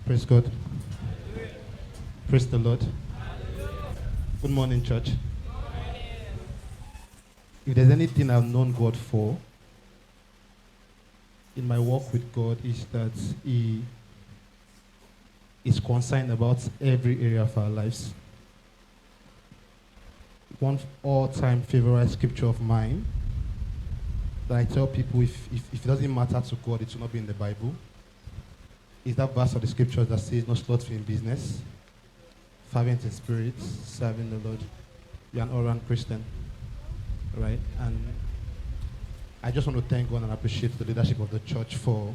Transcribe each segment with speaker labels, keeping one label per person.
Speaker 1: Praise God. Praise the Lord. Good morning, church. If there's anything I've known God for in my walk with God, is that He is concerned about every area of our lives. One all-time favorite scripture of mine that I tell people, if it doesn't matter to God, it will not be in the Bible, is that verse of the scriptures that says, "No slothful in business, fervent in spirit, serving the Lord." You're an all-round Christian, right? And I just want to thank God and appreciate the leadership of the church for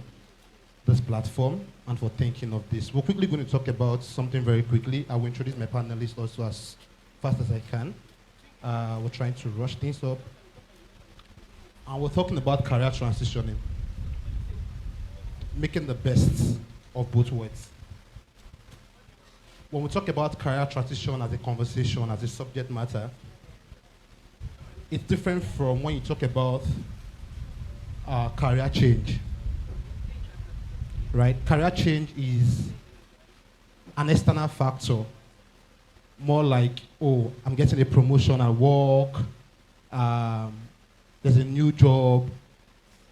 Speaker 1: this platform and for thinking of this. We're quickly going to talk about something very quickly. I will introduce my panelists also as fast as I can. We're trying to rush things up. And we're talking about career transitioning, making the best of both worlds. When we talk about career transition as a conversation, as a subject matter, it's different from when you talk about career change, right? Career change is an external factor, more like, oh, I'm getting a promotion at work, there's a new job,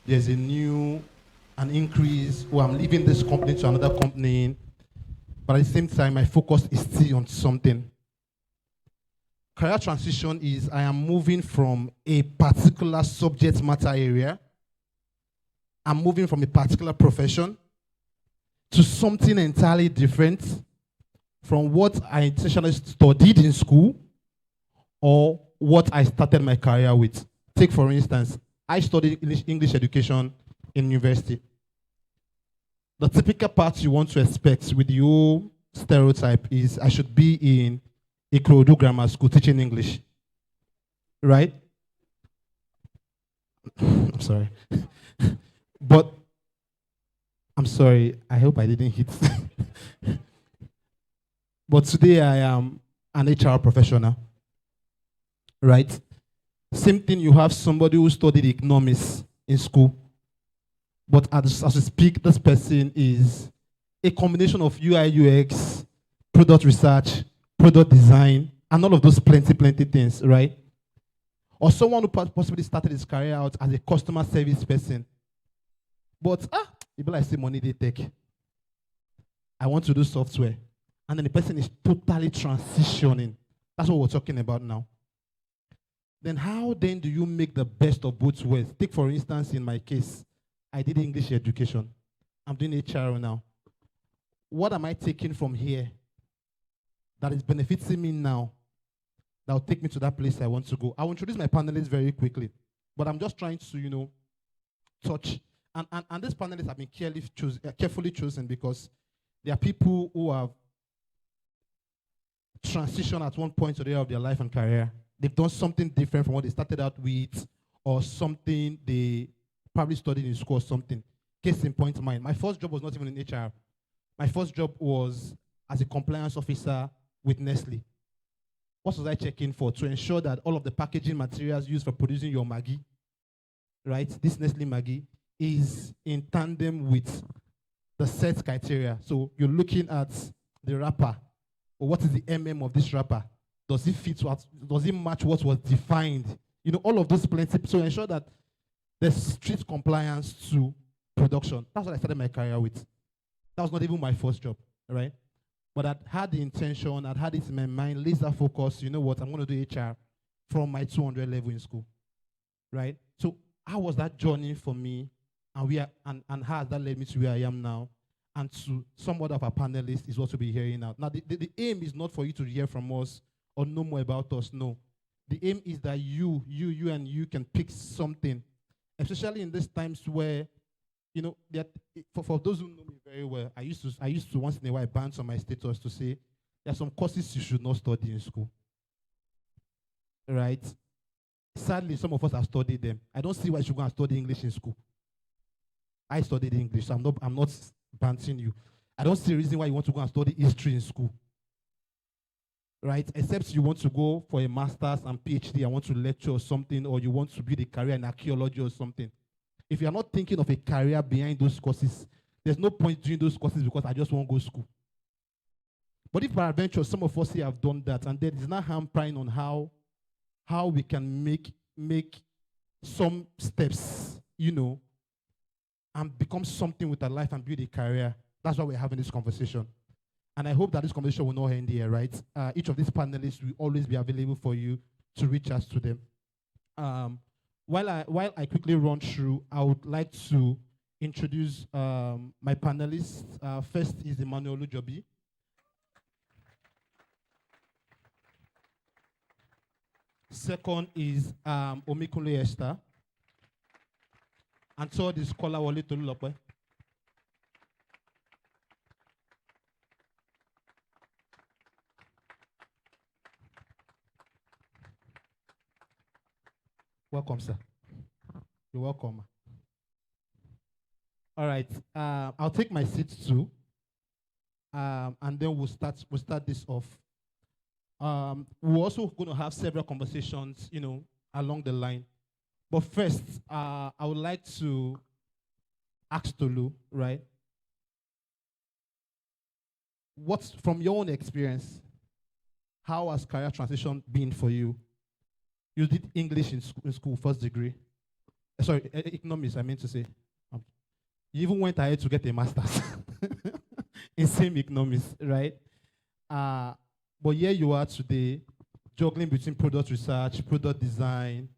Speaker 1: there's an increase, or I'm leaving this company to another company, but at the same time, my focus is still on something. Career transition is I am moving from a particular subject matter area, I'm moving from a particular profession to something entirely different from what I intentionally studied in school or what I started my career with. Take, for instance, I studied English education in university. The typical part you want to expect with the whole stereotype is I should be in a Ikorodu grammar school teaching English, right? I'm sorry. But, I'm sorry, I hope I didn't hit. But today I am an HR professional, right? Same thing, you have somebody who studied economics in school, but as we speak, this person is a combination of UI, UX, product research, product design, and all of those plenty things, right? Or someone who possibly started his career out as a customer service person. But, people like say money they take. I want to do software. And then the person is totally transitioning. That's what we're talking about now. Then how then do you make the best of both worlds? Take, for instance, in my case, I did English education. I'm doing HR now. What am I taking from here that is benefiting me now that will take me to that place I want to go? I will introduce my panelists very quickly, but I'm just trying to, touch. And these panelists have been carefully chosen because they are people who have transitioned at one point or the other of their life and career. They've done something different from what they started out with or something they probably studied in school or something. Case in point mine. My first job was not even in HR. My first job was as a compliance officer with Nestle. What was I checking for? To ensure that all of the packaging materials used for producing your Maggi, right, this Nestle Maggi, is in tandem with the set criteria. So you're looking at the wrapper, or what is the of this wrapper? Does it fit does it match what was defined? All of those plenty. So ensure that there's strict compliance to production. That's what I started my career with. That was not even my first job, right? But I had the intention, I had it in my mind, laser focus, you know what, I'm going to do HR from my 200 level in school, right? So how was that journey for me, and how has that led me to where I am now? And to somewhat of our panelists is what we'll be hearing now. Now, the aim is not for you to hear from us or know more about us, no. The aim is that you can pick something, especially in these times where, that for those who know me very well, I used to once in a while bounce on my status to say there are some courses you should not study in school, right? Sadly, some of us have studied them. I don't see why you should go and study English in school. I studied English, so I'm not bouncing you. I don't see a reason why you want to go and study history in school, right? Except you want to go for a master's and PhD, I want to lecture or something, or you want to build a career in archaeology or something. If you're not thinking of a career behind those courses, There's no point doing those courses because I just won't go to school. But if peradventure some of us here have done that, and there is not harm prying on how we can make some steps, and become something with our life and build a career. That's why we're having this conversation. And I hope that this conversation will not end here, right? Each of these panelists will always be available for you to reach out to them. While I quickly run through, I would like to introduce my panelists. First is Emmanuel Lujobi. Second is Omikunle Esther. And third is Kola Wale Tolulope. Welcome, sir. You're welcome. All right. I'll take my seat too. And then we'll start this off. We're also going to have several conversations, along the line. But first, I would like to ask Tolu, right? What's from your own experience? How has career transition been for you? You did English in school, first degree. Sorry, economics, I meant to say. You even went ahead to get a master's in same economics, right? But here you are today, juggling between product research, product design,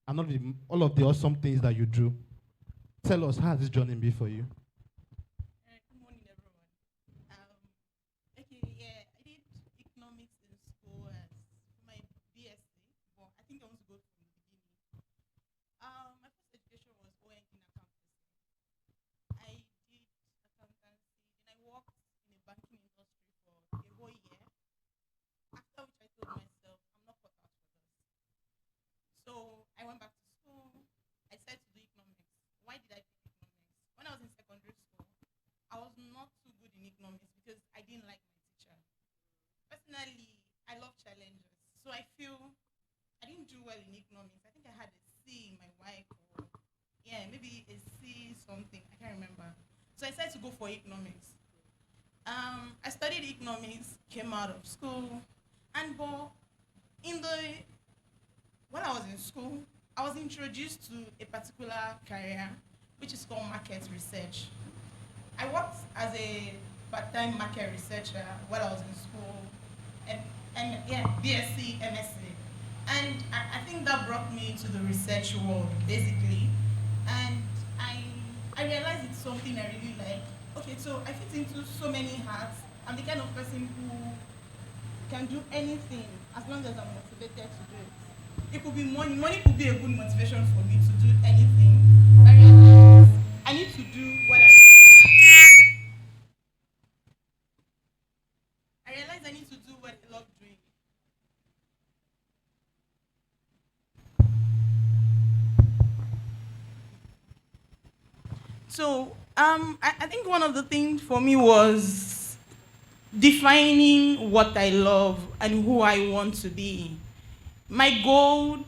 Speaker 1: and all of the awesome things that you do. Tell us, how has this journey been for you?
Speaker 2: Good morning, everyone. Okay, yeah, I did economics in school as my BSc, but I think I want to go from the beginning. My first education was ON in accountancy. I did accountancy, then I worked in a banking industry for a whole year. After which I told myself, I'm not cut out for this. So I went back to school. I decided to do economics. Why did I pick economics? When I was in secondary school, I was not too good in economics because I didn't like my teacher. Personally, I love challenges. So I feel I didn't do well in economics. I think I had a C in my WIC or maybe a C something. I can't remember. So I decided to go for economics. I studied economics, came out of school, and when I was in school, I was introduced to a particular career, which is called market research. I worked as a part-time market researcher while I was in school, and BSc, MSc. And I think that brought me to the research world, basically. And I realized it's something I really like. Okay, so I fit into so many hats. I'm the kind of person who can do anything as long as I'm motivated to do it. It could be money. Money could be a good motivation for me to do anything. I need to do what I love. I realized I need to do what I love doing. So I think one of the things for me was defining what I love and who I want to be. My goal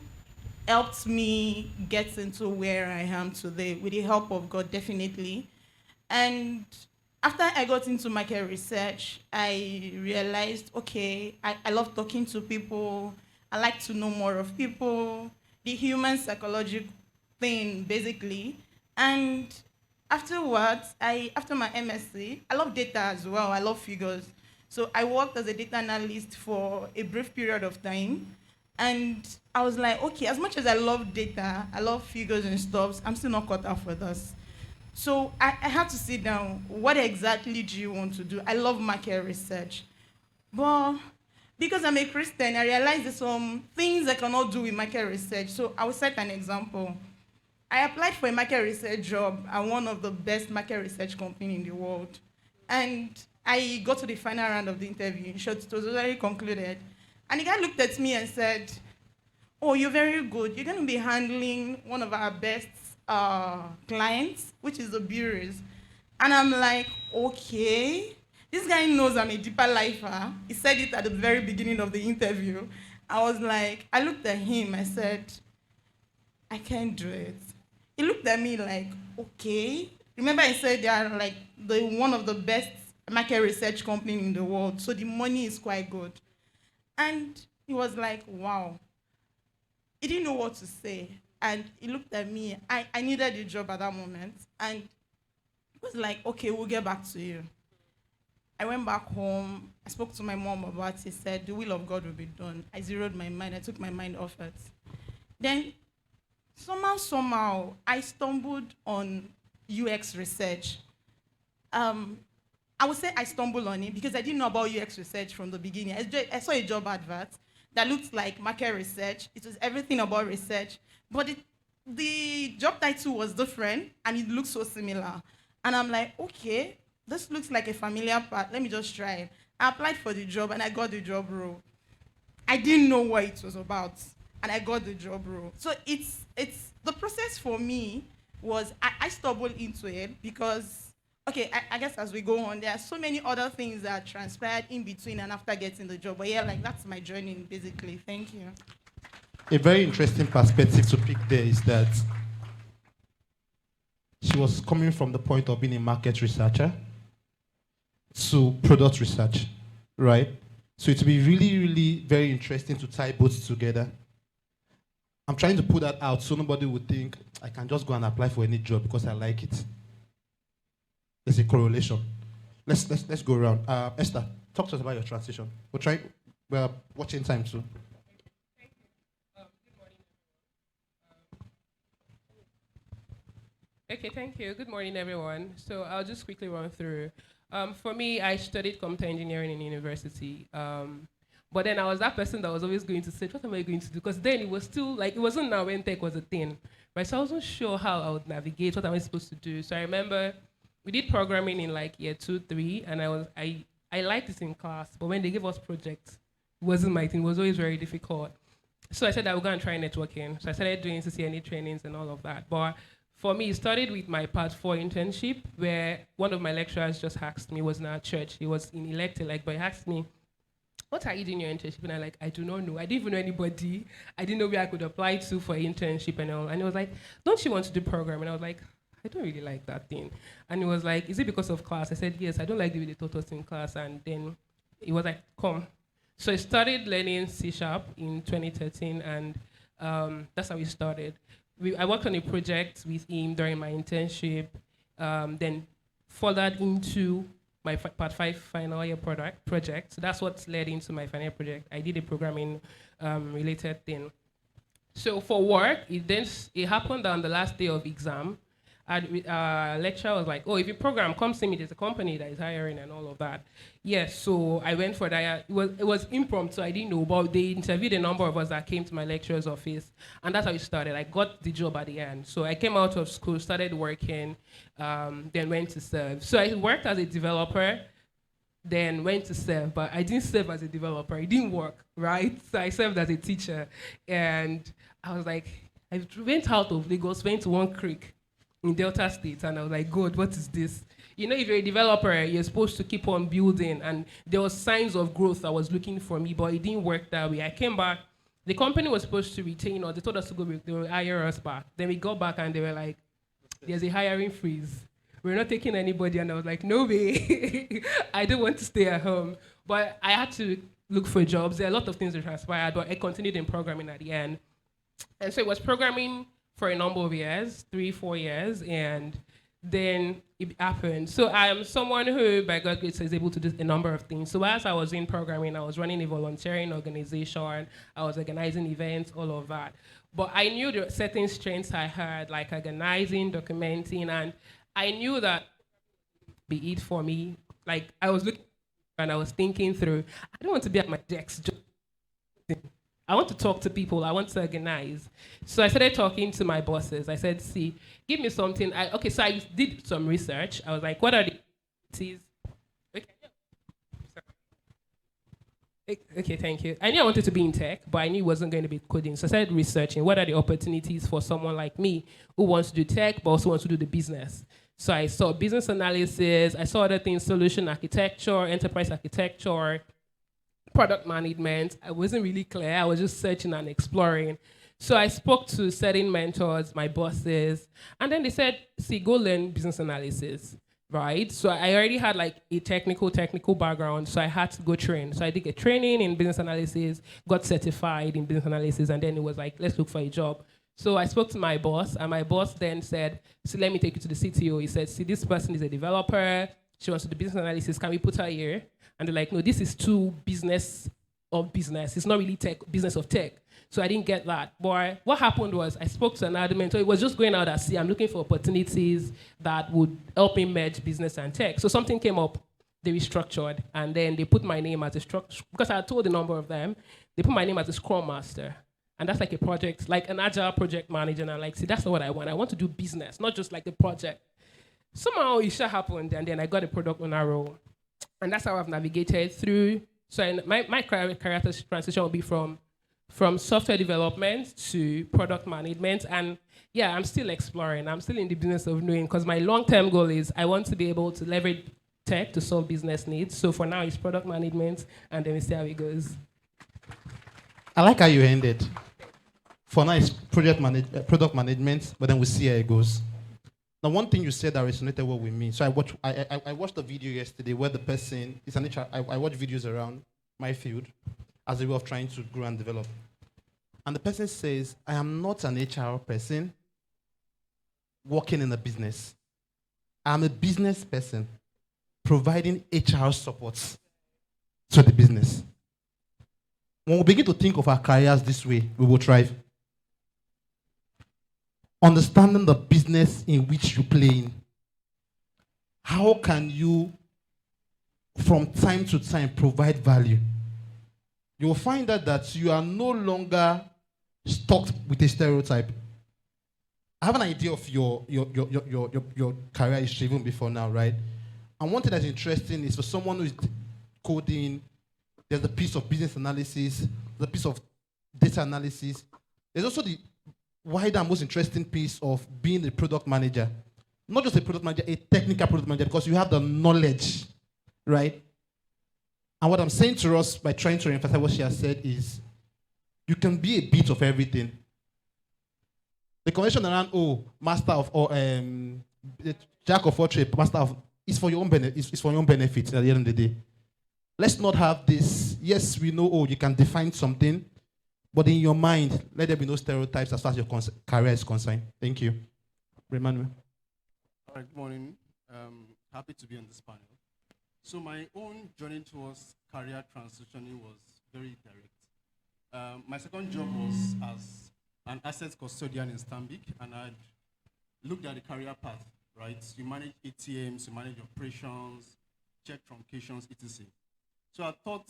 Speaker 2: helped me get into where I am today with the help of God, definitely. And after I got into market research, I realized, okay, I love talking to people. I like to know more of people, the human psychological thing, basically. And afterwards, after my MSc, I love data as well. I love figures. So I worked as a data analyst for a brief period of time. And I was like, okay, as much as I love data, I love figures and stuff, I'm still not cut out for this. So I had to sit down. What exactly do you want to do? I love market research. But because I'm a Christian, I realized there's some things I cannot do with market research. So I will set an example. I applied for a market research job at one of the best market research companies in the world. And I got to the final round of the interview. In short, it was already concluded. And the guy looked at me and said, oh, you're very good. You're going to be handling one of our best clients, which is the bureaus. And I'm like, okay. This guy knows I'm a deeper lifer. He said it at the very beginning of the interview. I was like, I looked at him. I said, I can't do it. He looked at me like, okay. Remember, I said they are like the one of the best market research company in the world, so the money is quite good. And he was like, wow. He didn't know what to say. And he looked at me. I needed a job at that moment. And he was like, okay, we'll get back to you. I went back home. I spoke to my mom about it. He said, the will of God will be done. I zeroed my mind. I took my mind off it. Then, somehow, I stumbled on UX research. I would say I stumbled on it because I didn't know about UX research from the beginning. I saw a job advert that looked like market research. It was everything about research. But the job title was different, and it looked so similar. And I'm like, okay, this looks like a familiar part. Let me just try it. I applied for the job, and I got the job role. I didn't know what it was about, and I got the job role. So it's the process for me was I stumbled into it because, okay, I guess as we go on, there are so many other things that transpired in between and after getting the job. But yeah, like that's my journey basically. Thank you.
Speaker 1: A very interesting perspective to pick there is that she was coming from the point of being a market researcher to product research, right? So it will be really, really very interesting to tie both together. I'm trying to put that out so nobody would think I can just go and apply for any job because I like it. There's a correlation. Let's go around. Esther, talk to us about your transition. We're watching time too.
Speaker 3: Okay, thank you. Good morning, everyone. So I'll just quickly run through. For me, I studied computer engineering in university. But then I was that person that was always going to say, what am I going to do? Because then it was still like, it wasn't now when tech was a thing, right? So I wasn't sure how I would navigate, what am I supposed to do? So I remember we did programming in like year 2, 3, and I liked it in class, but when they gave us projects, it wasn't my thing, it was always very difficult. So I said I would go and try networking. So I started doing CCNA trainings and all of that. But for me, it started with my Part 4 internship, where one of my lecturers just asked me, was in our church, he was in elect, but he asked me, what are you doing your internship? And I'm like, I do not know. I didn't even know anybody. I didn't know where I could apply to for internship and all. And he was like, don't you want to do programming? And I was like, I don't really like that thing. And he was like, is it because of class? I said, yes, I don't like the way they taught us in class. And then he was like, come. So I started learning C# in 2013, and that's how we started. I worked on a project with him during my internship, then furthered into my Part 5 final year project. So that's what led into my final year project. I did a programming related thing. So for work, it happened on the last day of exam. Lecturer was like, oh, if you program, come see me. There's a company that is hiring and all of that. Yes, so I went for that. It was impromptu. I didn't know, but they interviewed a number of us that came to my lecturer's office, and that's how it started. I got the job at the end. So I came out of school, started working, then went to serve. So I worked as a developer, then went to serve, but I didn't serve as a developer. It didn't work, right? So I served as a teacher, and I was like, I went out of Lagos, went to one creek in Delta State, and I was like, God, what is this? You know, if you're a developer, you're supposed to keep on building, and there was signs of growth that was looking for me, but it didn't work that way. I came back, the company was supposed to retain us, they told us to go, they will hire us back. Then we got back and they were like, there's a hiring freeze. We're not taking anybody, and I was like, no way, I don't want to stay at home. But I had to look for jobs. There are a lot of things that transpired, but I continued in programming at the end. And so it was programming for a number of years, 3, 4 years, and then it happened. So I'm someone who, by God's grace, is able to do a number of things. So as I was in programming, I was running a volunteering organization, I was organizing events, all of that. But I knew there were certain strengths I had, like organizing, documenting, and I knew that be it for me. Like I was looking and I was thinking through, I don't want to be at my desk just I want to talk to people. I want to organize. So I started talking to my bosses. I said, see, give me something. So I did some research. I was like, what are the opportunities? Okay, thank you. I knew I wanted to be in tech, but I knew it wasn't going to be coding. So I started researching what are the opportunities for someone like me who wants to do tech, but also wants to do the business. So I saw business analysis. I saw other things, solution architecture, enterprise architecture, product management. I wasn't really clear. I was just searching and exploring. So I spoke to certain mentors, my bosses, and then they said, see, go learn business analysis, right? So I already had like a technical background, so I had to go train. So I did get training in business analysis, got certified in business analysis, and then it was like, let's look for a job. So I spoke to my boss, and my boss then said, so let me take you to the CTO. He said, see, this person is a developer. She wants to do business analysis. Can we put her here? And they're like, no, this is too business of business. It's not really tech, business of tech. So I didn't get that. But what happened was I spoke to another mentor. It was just going out at sea. I'm looking for opportunities that would help me merge business and tech. So something came up. They restructured, and then they put my name as a structure, because I had told a number of them, they put my name as a Scrum Master. And that's like a project, like an agile project manager. And I'm like, see, that's not what I want. I want to do business, not just like a project. Somehow it sure happened, and then I got a product owner role. And that's how I've navigated through. So my career transition will be from software development to product management. And yeah, I'm still exploring. I'm still in the business of knowing, because my long-term goal is I want to be able to leverage tech to solve business needs. So for now, it's product management, and then we see how it goes.
Speaker 1: I like how you ended. For now, it's product management, but then we'll see how it goes. Now, one thing you said that resonated well with me. So I watched a video yesterday where the person, it's an HR, I watch videos around my field as a way of trying to grow and develop. And the person says, I am not an HR person working in a business. I'm a business person providing HR support to the business. When we begin to think of our careers this way, we will thrive. Understanding the business in which you play in. How can you, from time to time, provide value? You will find out that you are no longer stuck with a stereotype. I have an idea of your career history even before now, right? And one thing that's interesting is for someone who is coding, there's a piece of business analysis, the piece of data analysis. There's also the wider and most interesting piece of being a product manager. Not just a product manager, a technical product manager, because you have the knowledge, right? And what I'm saying to us by trying to emphasize what she has said is, you can be a bit of everything. The convention around, master of, jack of all trades, master of, is for your own benefit. It's for your own benefit at the end of the day. Let's not have this, yes, we know, you can define something, but in your mind, let there be no stereotypes as far as your career is concerned. Thank you. Emmanuel.
Speaker 4: All right, good morning. Happy to be on this panel. So my own journey towards career transitioning was very direct. My second job was as an asset custodian in Stanbic, and I looked at the career path, right? You manage ATMs, you manage operations, check truncations, etc. So I thought,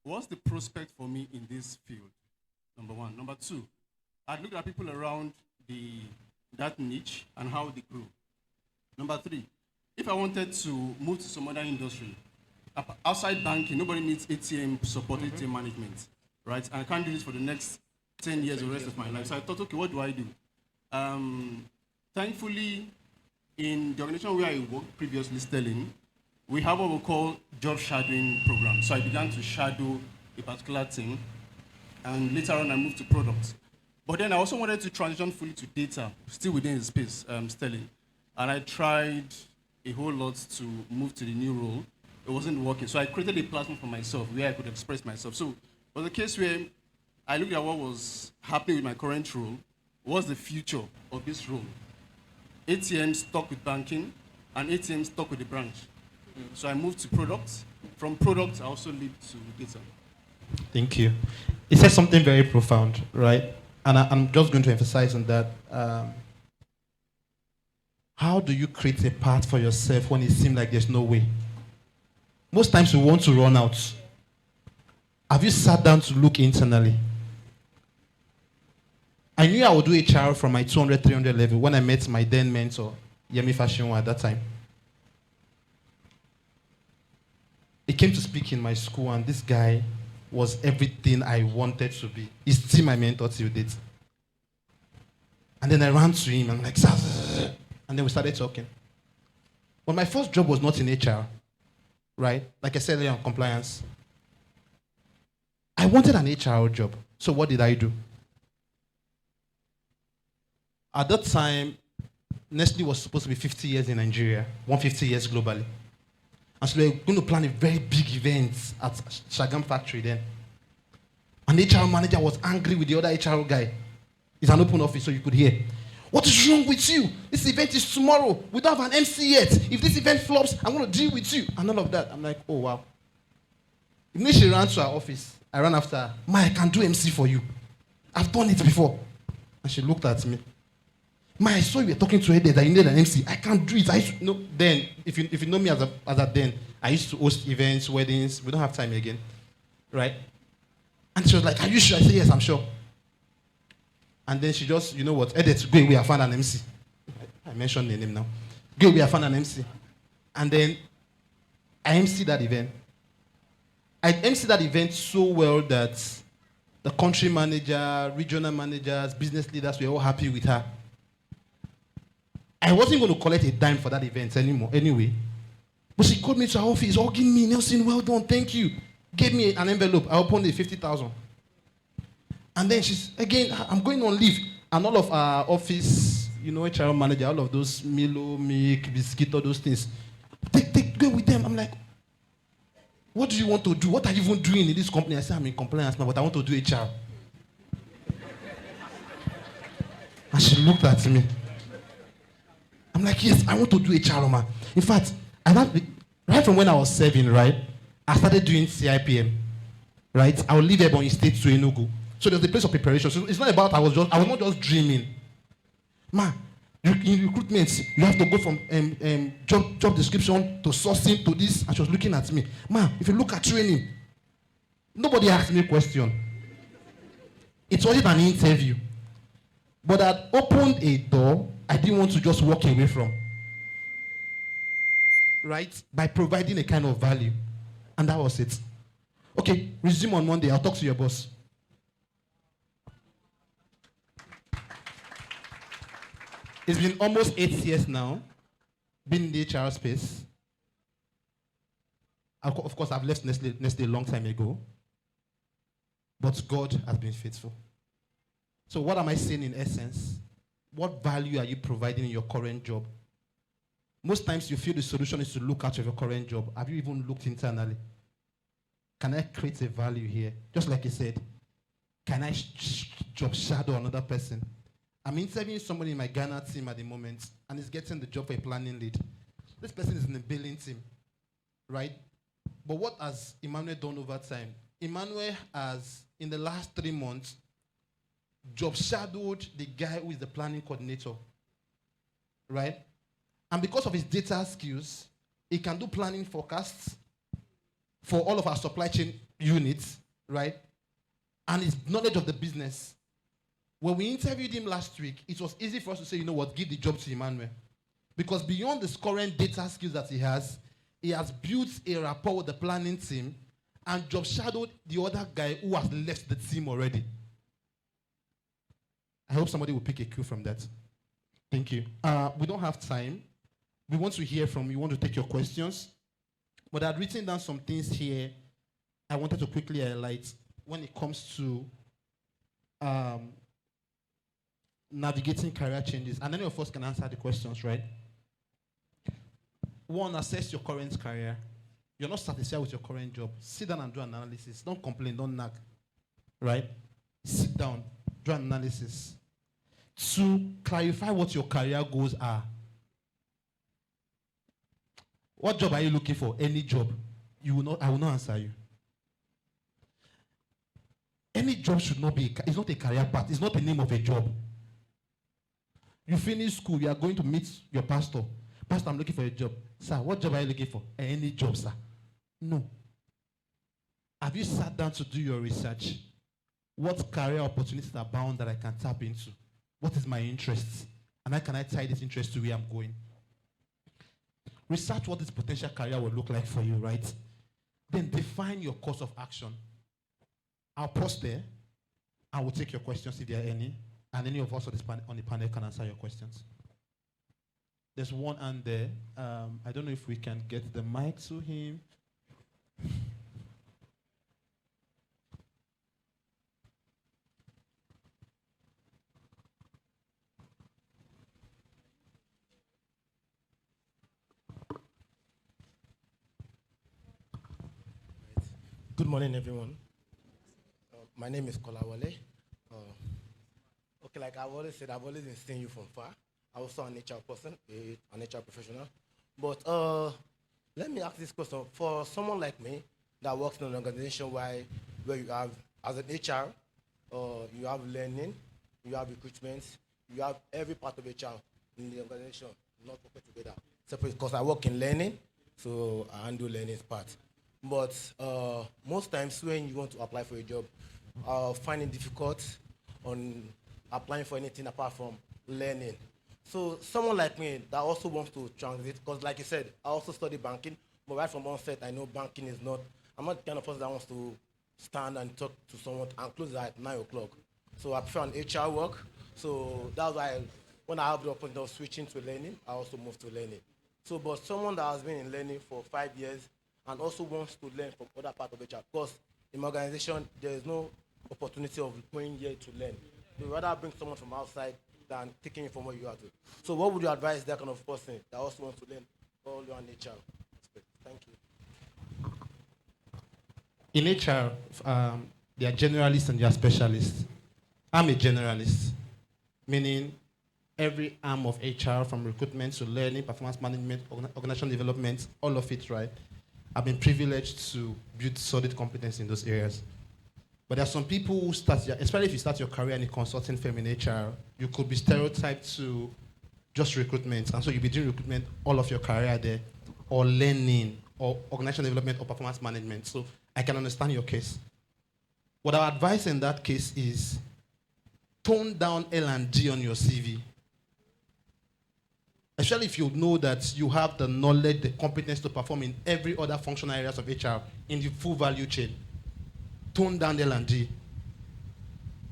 Speaker 4: what's the prospect for me in this field? Number one. Number two, I looked at people around that niche and how they grew. Number three, if I wanted to move to some other industry, outside banking, nobody needs ATM support, ATM management, right? And I can't do this for the next 10 years or the rest of my life. So I thought, okay, what do I do? Thankfully, in the organization where I worked previously, Sterling, we have what we call job shadowing program. So I began to shadow a particular thing, and later on I moved to products. But then I also wanted to transition fully to data, still within the space, Sterling. And I tried a whole lot to move to the new role. It wasn't working. So I created a platform for myself where I could express myself. So it was a case where I looked at what was happening with my current role. What's the future of this role? ATM stuck with banking, and ATM stuck with the branch. So I moved to products. From products, I also lead to data.
Speaker 1: Thank you. It says something very profound, right? And I'm just going to emphasize on that. How do you create a path for yourself when it seems like there's no way? Most times we want to run out. Have you sat down to look internally? I knew I would do HR from my 200, 300 level when I met my then mentor, Yemi Fashionwa, at that time. He came to speak in my school, and this guy was everything I wanted to be. He's still my mentor till date. And then I ran to him and like, and then we started talking. But my first job was not in HR, right? Like I said earlier on compliance. I wanted an HR job. So what did I do? At that time, Nestle was supposed to be 50 years in Nigeria, 150 years globally. And so they were going to plan a very big event at Shagam factory then. And the HR manager was angry with the other HR guy. It's an open office, so you could hear. What is wrong with you? This event is tomorrow. We don't have an MC yet. If this event flops, I'm going to deal with you. And all of that. I'm like, oh, wow. Immediately she ran to her office. I ran after her. Ma, I can do MC for you. I've done it before. And she looked at me. Ma, I saw you were talking to her there that you need an MC. I can't do it. Then, if you know me as a then, I used to host events, weddings. We don't have time again. Right? And she was like, are you sure? I said, yes, I'm sure. And then she just, you know what, Edit, go away, I found an MC. I mentioned the name now. Go away, I found an MC. And then I MC that event. I MC that event so well that the country manager, regional managers, business leaders were all happy with her. I wasn't going to collect a dime for that event anymore, anyway. But she called me to her office, hugging me, Nelson, well done, thank you. Gave me an envelope. I opened it, 50,000. And then she's, again, I'm going on leave. And all of our office, you know, HR manager, all of those Milo, milk, biscuit, all those things. Go with them. I'm like, what do you want to do? What are you even doing in this company? I said, I'm in compliance now, but I want to do HR. And she looked at me. I'm like, yes, I want to do HR, ma. In fact, right from when I was 7, right, I started doing CIPM, right? I would leave Ebonyi State to Enugu. So there's a place of preparation. So it's not about I was not just dreaming. Ma, in recruitment, you have to go from job description to sourcing to this. And she was looking at me. Ma, if you look at training, nobody asked me a question. It wasn't an interview. But that opened a door I didn't want to just walk away from. Right? By providing a kind of value. And that was it. Okay, resume on Monday. I'll talk to your boss. It's been almost 8 years now, been in the HR space. Of course, I've left Nestle a long time ago. But God has been faithful. So what am I saying in essence? What value are you providing in your current job? Most times you feel the solution is to look out of your current job. Have you even looked internally? Can I create a value here? Just like you said, can I job shadow another person? I'm interviewing somebody in my Ghana team at the moment, and he's getting the job for a planning lead. This person is in the billing team, right? But what has Emmanuel done over time? Emmanuel has, in the last 3 months, job shadowed the guy who is the planning coordinator, right? And because of his data skills, he can do planning forecasts for all of our supply chain units, right? And his knowledge of the business. When we interviewed him last week, it was easy for us to say, you know what, give the job to Emmanuel. Because beyond the current data skills that he has built a rapport with the planning team and job shadowed the other guy who has left the team already. I hope somebody will pick a cue from that. Thank you. We don't have time. We want to hear from you. We want to take your questions. But I've written down some things here I wanted to quickly highlight when it comes to navigating career changes. And any of us can answer the questions, right? One, assess your current career. You're not satisfied with your current job. Sit down and do an analysis. Don't complain, don't nag. Right? Sit down, do an analysis. 2, clarify what your career goals are. What job are you looking for? Any job. I will not answer you. Any job should not be, it's not a career path. It's not the name of a job. You finish school, you are going to meet your pastor. Pastor, I'm looking for a job. Sir, what job are you looking for? Any job, sir. No. Have you sat down to do your research? What career opportunities are bound that I can tap into? What is my interest? And how can I tie this interest to where I'm going? Research what this potential career will look like for you, right? Then define your course of action. I'll pause there. I will take your questions if there are any. And any of us on the panel can answer your questions. There's one hand there. I don't know if we can get the mic to him.
Speaker 5: Good morning, everyone. My name is Kolawole. Uh, okay, like I've always said, I've always been seeing you from far. I'm also an HR person, an HR professional. But let me ask this question. For someone like me that works in an organization where you have, as an HR, you have learning, you have recruitment, you have every part of HR in the organization, not put together. Separate, because I work in learning, so I handle learning part. But most times when you want to apply for a job, find it difficult on applying for anything apart from learning. So someone like me that also wants to transit, because like you said, I also study banking, but right from onset, I know banking is not, I'm not the kind of person that wants to stand and talk to someone and close at 9 o'clock. So I prefer an HR work. So that's why when I have the opportunity of switching to learning, I also move to learning. So, but someone that has been in learning for 5 years and also wants to learn from other part of HR, because in my organization, there is no opportunity of going here to learn. We rather bring someone from outside than taking it from where you are to. So what would you advise that kind of person that also wants to learn all your HR aspect? Thank you.
Speaker 1: In HR, they are generalists and they are specialists. I'm a generalist, meaning every arm of HR, from recruitment to learning, performance management, organizational development, all of it, right? I've been privileged to build solid competence in those areas. But there are some people who start, especially if you start your career in a consulting firm in HR, you could be stereotyped to just recruitment. And so you'll be doing recruitment all of your career there, or learning, or organizational development, or performance management. So I can understand your case. What I advise in that case is tone down L&D on your CV. Especially if you know that you have the knowledge, the competence to perform in every other functional areas of HR in the full value chain. Tone down L&D.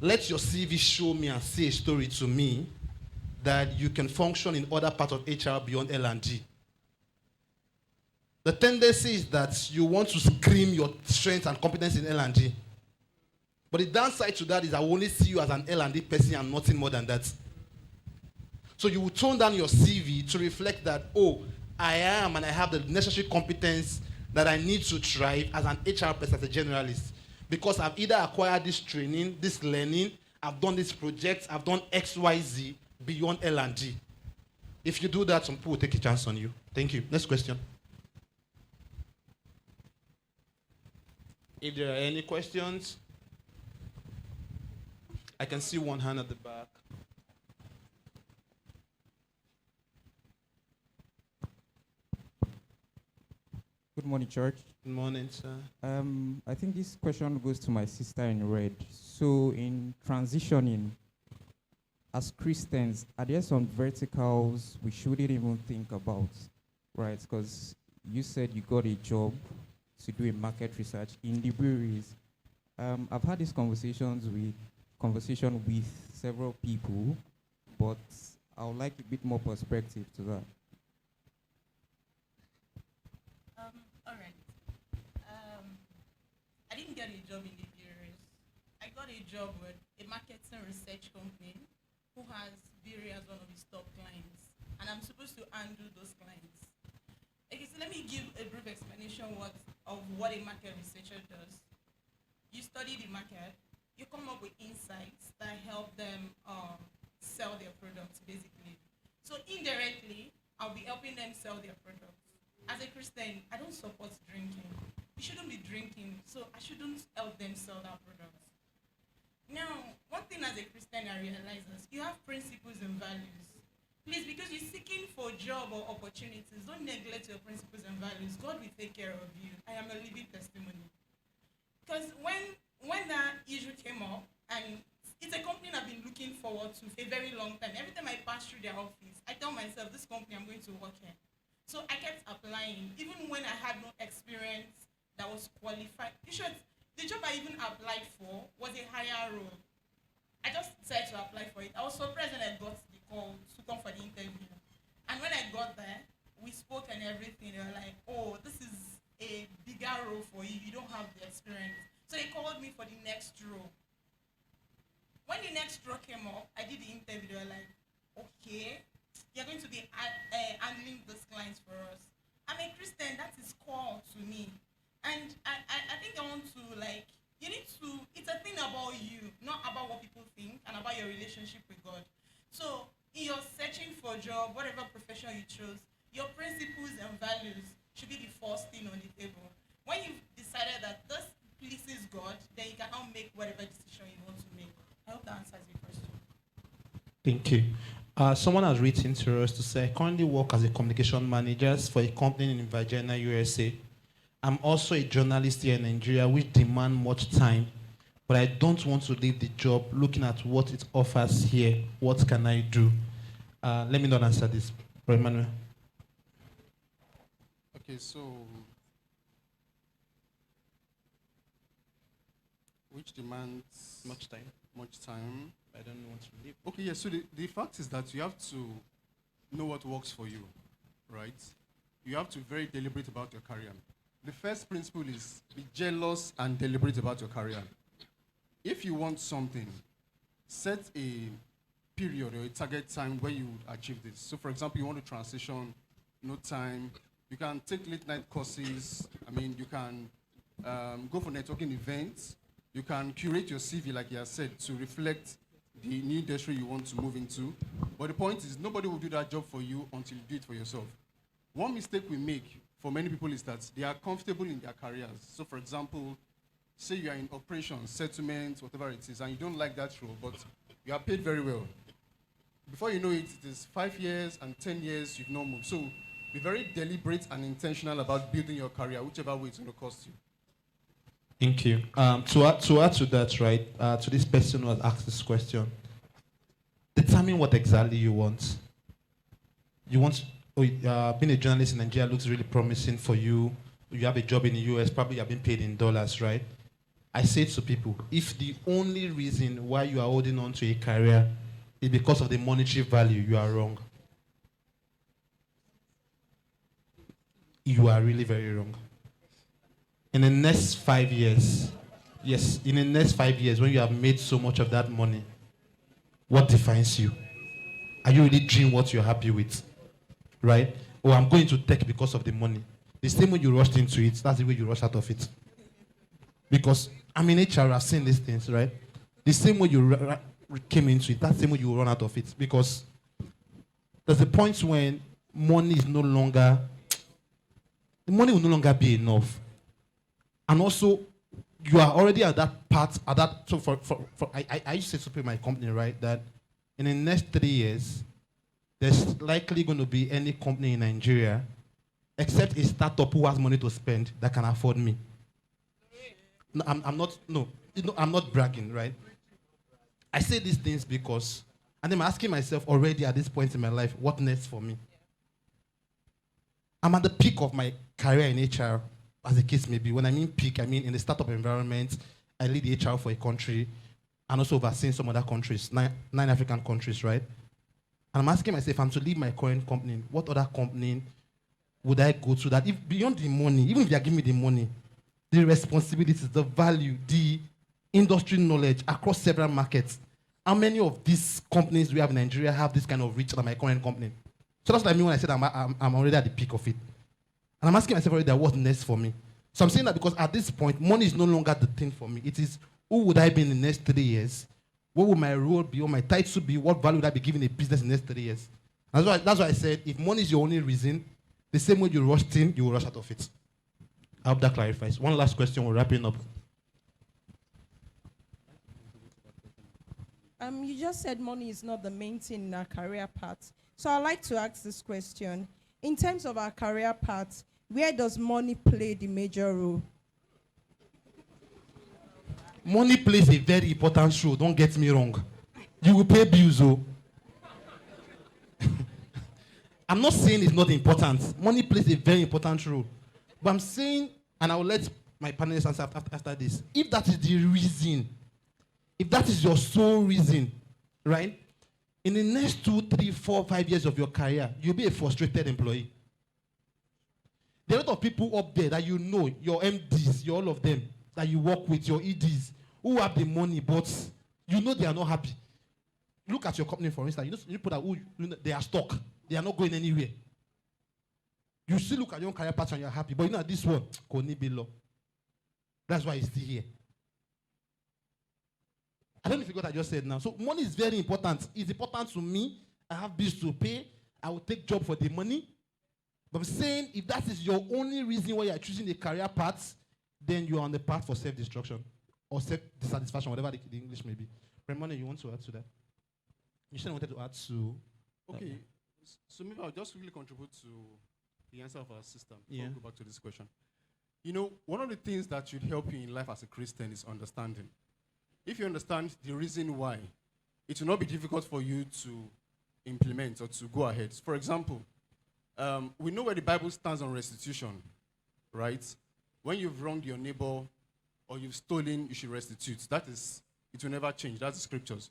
Speaker 1: Let your CV show me and say a story to me that you can function in other parts of HR beyond L&D. The tendency is that you want to scream your strength and competence in L&D. But the downside to that is I will only see you as an L&D person and nothing more than that. So you will tone down your CV to reflect that, oh, I am and I have the necessary competence that I need to thrive as an HR person, as a generalist. Because I've either acquired this training, this learning, I've done this project, I've done X, Y, Z beyond L&D. If you do that, some people will take a chance on you. Thank you. Next question. If there are any questions, I can see one hand at the back.
Speaker 6: Good morning, church.
Speaker 1: Good morning, sir.
Speaker 6: I think this question goes to my sister in red. So in transitioning, as Christians, are there some verticals we shouldn't even think about, right? Because you said you got a job to do a market research in the breweries. I've had these conversation with several people, but I would like a bit more perspective to that.
Speaker 2: All right. I didn't get a job in the breweries. I got a job with a marketing research company who has brewery as one of its top clients, and I'm supposed to handle those clients. Okay, so let me give a brief explanation of what a market researcher does. You study the market, you come up with insights that help them sell their products, basically. So indirectly, I'll be helping them sell their products. As a Christian, I don't support drinking. You shouldn't be drinking, so I shouldn't help them sell their products. Now, one thing as a Christian I realize is you have principles and values. Please, because you're seeking for job or opportunities, don't neglect your principles and values. God will take care of you. I am a living testimony. Because when that issue came up, and it's a company I've been looking forward to for a very long time. Every time I pass through their office, I tell myself, this company, I'm going to work here. So I kept applying, even when I had no experience that was qualified. In short, the job I even applied for was a higher role. I just decided to apply for it. I was surprised when I got the call to come for the interview. And when I got there, we spoke and everything. They were like, oh, this is a bigger role for you. You don't have the experience. So they called me for the next role. When the next role came up, I did the interview. They were like, okay, you're going to be handling these clients for us. I'm a Christian. That is core to me. And I think I want to like, you need to, it's a thing about you, not about what people think and about your relationship with God. So in your searching for a job, whatever profession you chose, your principles and values should be the first thing on the table. When you've decided that this pleases God, then you can now make whatever decision you want to make. I hope that answers your question.
Speaker 1: Thank you. Someone has written to us to say, I currently work as a communication manager for a company in Virginia, USA. I'm also a journalist here in Nigeria, which demand much time, but I don't want to leave the job looking at what it offers here. What can I do? Let me not answer this, Bro Emmanuel.
Speaker 4: Okay, so which demands
Speaker 1: Much time.
Speaker 4: much time.
Speaker 1: I don't want to leave.
Speaker 4: Okay, yeah, so the fact is that you have to know what works for you, right? You have to be very deliberate about your career. The first principle is be jealous and deliberate about your career. If you want something, set a period or a target time where you would achieve this. So for example, you want to transition, no time. You can take late night courses. I mean, you can go for networking events. You can curate your CV, like you have said, to reflect the new industry you want to move into. But the point is, nobody will do that job for you until you do it for yourself. One mistake we make for many people is that they are comfortable in their careers. So for example, say you are in operations, settlements, whatever it is, and you don't like that role, but you are paid very well. Before you know it, it is 5 years and 10 years you've not moved. So be very deliberate and intentional about building your career, whichever way it's going to cost you.
Speaker 1: Thank you. To add to that, right, to this person who has asked this question, determine what exactly you want. You want, being a journalist in Nigeria looks really promising for you. You have a job in the US, probably you have been paid in dollars, right? I say to people, if the only reason why you are holding on to a career is because of the monetary value, you are wrong. You are really very wrong. In the next 5 years, yes, in the next 5 years, when you have made so much of that money, what defines you? Are you really doing what you're happy with? Right? Or I'm going to tech because of the money. The same way you rushed into it, that's the way you rush out of it. Because I'm in HR, I've seen these things, right? The same way you came into it, that's the same way you run out of it. Because there's a point when money is no longer, the money will no longer be enough. And also, you are already at that part, at that, so I used to say to my company, right, that in the next 3 years, there's likely going to be any company in Nigeria, except a startup who has money to spend that can afford me. No, I'm not bragging, right? I say these things because, and I'm asking myself already at this point in my life, what next for me? I'm at the peak of my career in HR, as the case may be. When I mean peak, I mean in the startup environment, I lead HR for a country, and also overseeing some other countries, nine African countries, right? And I'm asking myself, if I'm to leave my current company, what other company would I go to that, if beyond the money, even if they are giving me the money, the responsibilities, the value, the industry knowledge across several markets, how many of these companies we have in Nigeria have this kind of reach than my current company? So that's what I mean when I said I'm already at the peak of it. And I'm asking myself already that what's next for me. So I'm saying that because at this point, money is no longer the thing for me. It is, who would I be in the next 3 years? What would my role be or my title be? What value would I be giving a business in the next 3 years? And that's why I said, if money is your only reason, the same way you rushed in, you will rush out of it. I hope that clarifies. One last question, we're wrapping up.
Speaker 7: You just said money is not the main thing in our career path. So I'd like to ask this question. In terms of our career path, where does money play the major role?
Speaker 1: Money plays a very important role, don't get me wrong. You will pay bills, oh. I'm not saying it's not important. Money plays a very important role. But I'm saying, and I will let my panelists answer after this, if that is the reason, if that is your sole reason, right? In the next 2, 3, 4, 5 years of your career, you'll be a frustrated employee. There are a lot of people up there that you know, your MDs, all of them, that you work with, your EDs, who have the money, but you know they are not happy. Look at your company, for instance. You know people that they are stuck. They are not going anywhere. You still look at your own career path and you're happy, but you know this one, Koni Bilo. That's why he's still here. I don't know if you got what I just said now. So money is very important. It's important to me. I have bills to pay. I will take job for the money. But I'm saying if that is your only reason why you are choosing a career path, then you are on the path for self-destruction or self-dissatisfaction, whatever the English may be. Remone, you want to add to that? You said you wanted to add to...
Speaker 4: Okay, so maybe I'll just really contribute to the answer of our sister before we go back to this question. You know, one of the things that should help you in life as a Christian is understanding. If you understand the reason why, it will not be difficult for you to implement or to go ahead. For example, we know where the Bible stands on restitution, right? When you've wronged your neighbor or you've stolen, you should restitute. That is, it will never change. That's the scriptures.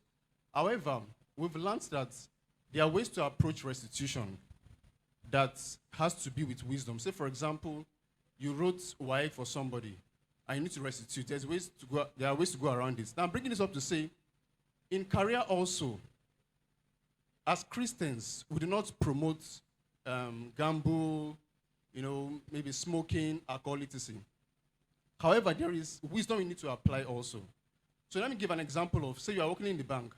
Speaker 4: However, we've learned that there are ways to approach restitution that has to be with wisdom. Say, for example, you wrote Y for somebody and you need to restitute. There are ways to go around this. Now, I'm bringing this up to say, in career also, as Christians, we do not promote gamble, maybe smoking, alcohol, etc. However, there is wisdom you need to apply also. So let me give an example of, say you are working in the bank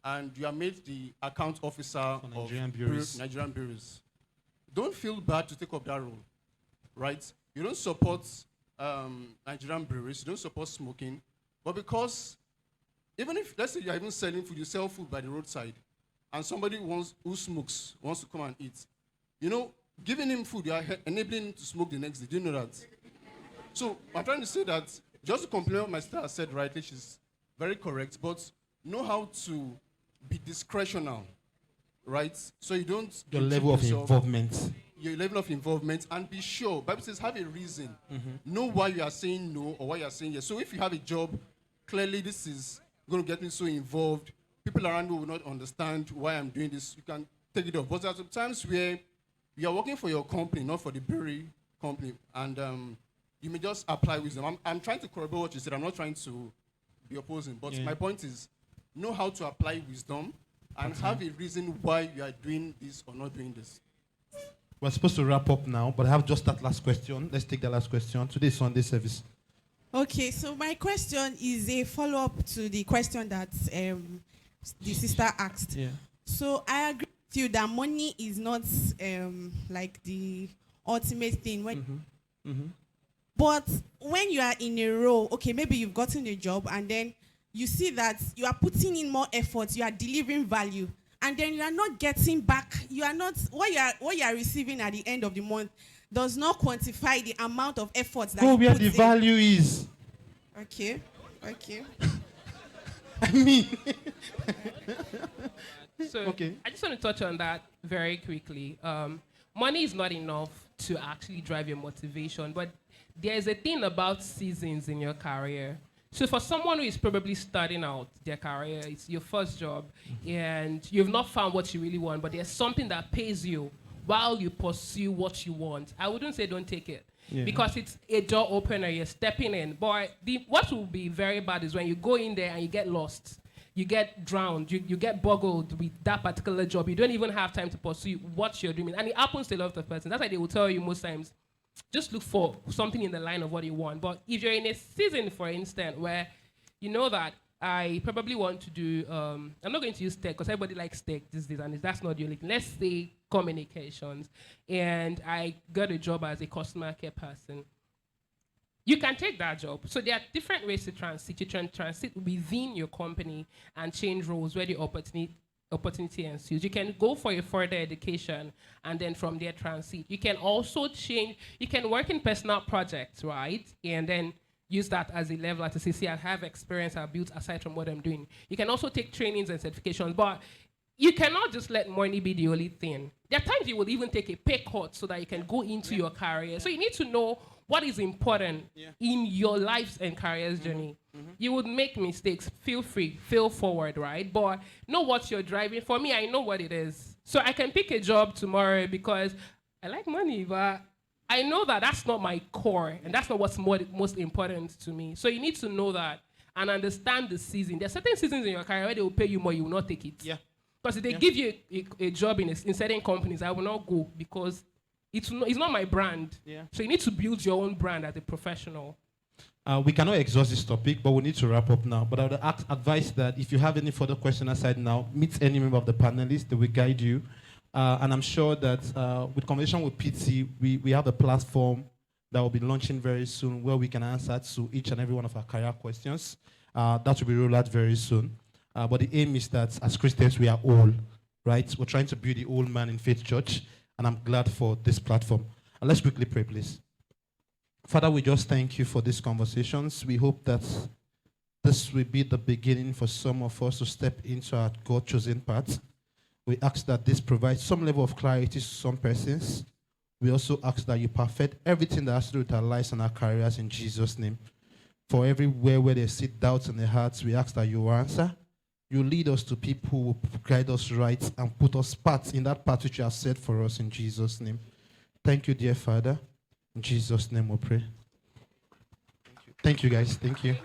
Speaker 4: and you are made the account officer of Nigerian bureaus. Don't feel bad to take up that role, right? You don't support Nigerian breweries, you don't support smoking, but because even if, let's say you're even selling food, you sell food by the roadside, and somebody who smokes wants to come and eat, giving him food, you are enabling him to smoke the next day. Do you know that? So I'm trying to say that, just to complement what my sister has said rightly, she's very correct, but know how to be discretional, right? So you don't...
Speaker 1: Your level of involvement.
Speaker 4: Your level of involvement, and be sure. Bible says have a reason. Know why you are saying no or why you are saying yes. So if you have a job, clearly this is going to get me so involved. People around me will not understand why I'm doing this. You can take it off. But there are some times where you are working for your company, not for the brewery company, and you may just apply wisdom. I'm trying to corroborate what you said. I'm not trying to be opposing. But my point is, know how to apply wisdom and have a reason why you are doing this or not doing this.
Speaker 1: We're supposed to wrap up now, but I have just that last question. Let's take the last question. Today's Sunday service.
Speaker 8: Okay, so my question is a follow-up to the question that the sister asked. Yeah. So I agree with you that money is not like the ultimate thing. But when you are in a role, okay, maybe you've gotten a job and then you see that you are putting in more effort, you are delivering value, and then you are not getting back, you are not, what you are receiving at the end of the month does not quantify the amount of effort that
Speaker 1: go
Speaker 8: you
Speaker 1: where
Speaker 8: put
Speaker 1: the
Speaker 8: in.
Speaker 1: value is.
Speaker 8: Okay.
Speaker 1: I mean.
Speaker 3: So
Speaker 1: okay.
Speaker 3: I just want to touch on that very quickly. Money is not enough to actually drive your motivation, but there is a thing about seasons in your career. So for someone who is probably starting out their career, it's your first job, and you've not found what you really want, but there's something that pays you while you pursue what you want. I wouldn't say don't take it, because it's a door opener, you're stepping in. But what will be very bad is when you go in there and you get lost, you get drowned, you get boggled with that particular job. You don't even have time to pursue what you're doing. And it happens to a lot of persons. That's why they will tell you most times, just look for something in the line of what you want. But if you're in a season, for instance, where you know that I probably want to do, I'm not going to use tech because everybody likes tech these days, and that's not the only thing. Let's say communications, and I got a job as a customer care person. You can take that job. So there are different ways to transit. You can transit within your company and change roles where the opportunity ensues. You can go for a further education and then from there transit. You can also change, you can work in personal projects, right? And then use that as a level to say, I have experience I've built aside from what I'm doing. You can also take trainings and certifications, but you cannot just let money be the only thing. There are times you will even take a pay cut so that you can go into your career. So you need to know what is important in your life's and career's journey. You would make mistakes. Feel free. Fail forward, right? But know what you're driving. For me, I know what it is. So I can pick a job tomorrow because I like money, but I know that that's not my core, and that's not what's most important to me. So you need to know that and understand the season. There are certain seasons in your career where they will pay you more, you will not take it. Yeah. Because if they give you a job in certain companies, I will not go because it's not my brand. Yeah. So you need to build your own brand as a professional.
Speaker 1: We cannot exhaust this topic, but we need to wrap up now. But I would advise that if you have any further question aside now, meet any member of the panelists. They will guide you. And I'm sure that with conversation with PT, we have a platform that will be launching very soon where we can answer to each and every one of our career questions. That will be rolled out very soon. But the aim is that as Christians, we are all, right? We're trying to build the old man in Faith Church, and I'm glad for this platform. And let's quickly pray, please. Father, we just thank you for these conversations. We hope that this will be the beginning for some of us to step into our God-chosen path. We ask that this provides some level of clarity to some persons. We also ask that you perfect everything that has to do with our lives and our careers in Jesus' name. For everywhere where they sit doubts in their hearts, we ask that you answer. You lead us to people who will guide us right and put us paths in that path which you have set for us in Jesus' name. Thank you, dear Father. In Jesus' name we pray. Thank you, guys. Thank you.